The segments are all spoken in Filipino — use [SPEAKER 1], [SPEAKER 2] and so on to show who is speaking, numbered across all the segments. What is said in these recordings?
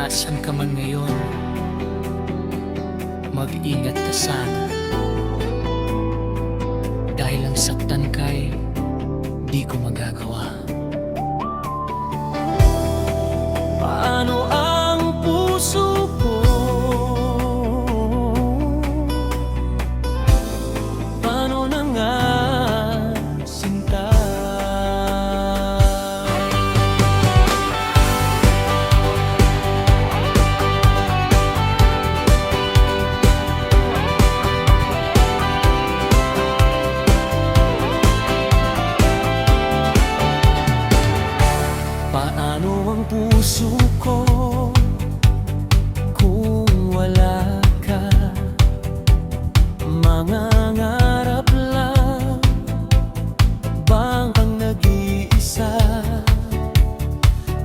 [SPEAKER 1] Nasaan ka man ngayon, mag-ingat ka sana. Dahil ang saktan ka'y di ko magagawa. Paano ang puso ko? Paano na nga, sinta? Paano ang puso ko kung wala ka? Mangangarap lang bang ang nag-iisa?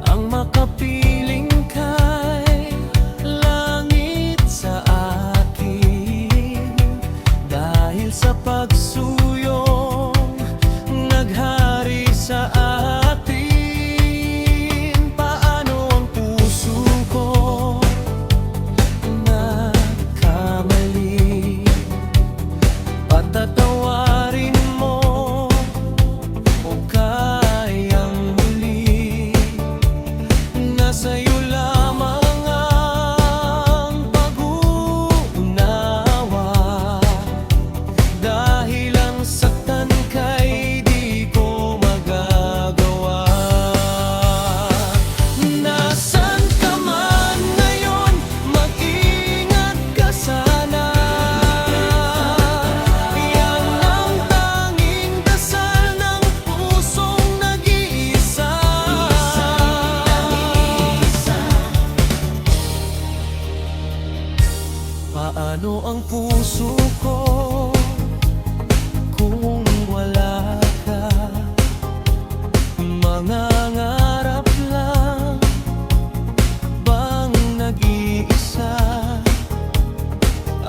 [SPEAKER 1] Ang makapiling kay langit sa akin. Dahil sa pagsuyong naghari sa akin. Tatawarin mo o kayang muli. Nasa'yo lamang ang pag-uunawa. Dahil ang saktan ka'y di ko magagawa. Nasaan ka man ngayon, mag-ingat ka sana. Paano ang puso ko kung wala ka? Mangangarap lang bang nag-iisa?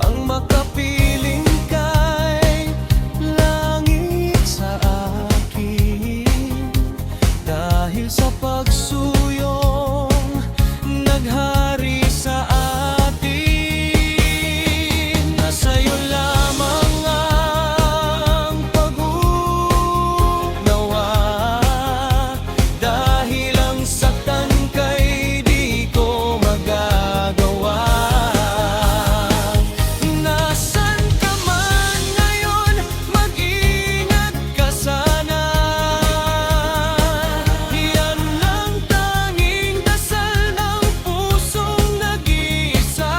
[SPEAKER 1] Ang makapiling kay langit sa akin. Dahil sa pagsuyong naghari sa akin. Sa'yo lamang ang pag-unawa. Dahil ang saktan ka'y di ko magagawa. Nasaan ka man ngayon, mag-ingat ka sana. Yan lang tanging dasal ng pusong nag-iisa.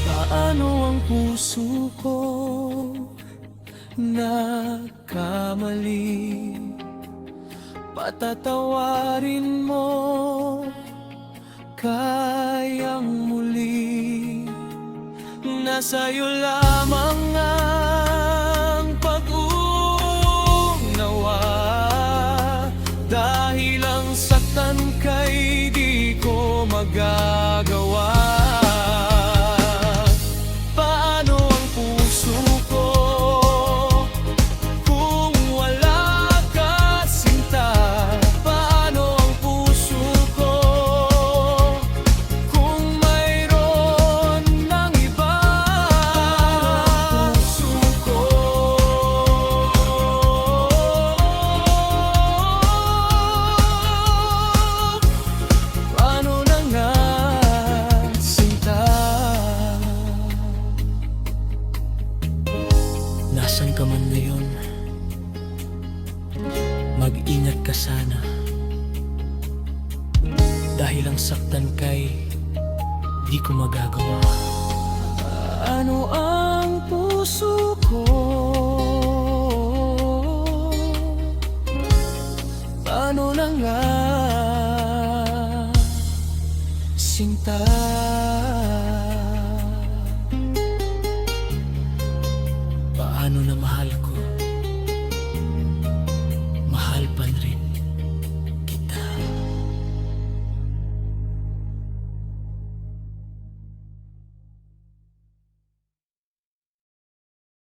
[SPEAKER 1] Paano ang puso ko nagkamali? Patatawarin mo, kayang muli. Nasa'yo lamang ang pag-uunawa. Dahil ang saktan ka'y di ko magagawa. Paano ang puso ko kung wala ka, sinta? Paano ang puso ko kung mayroon ng iba? Puso ko, paano na nga, sinta? Nasaan ka man ngayon, mag-ingat ka sana. Dahil ang saktan ka'y di ko magagawa. Ano ang puso ko? Paano na nga, sinta?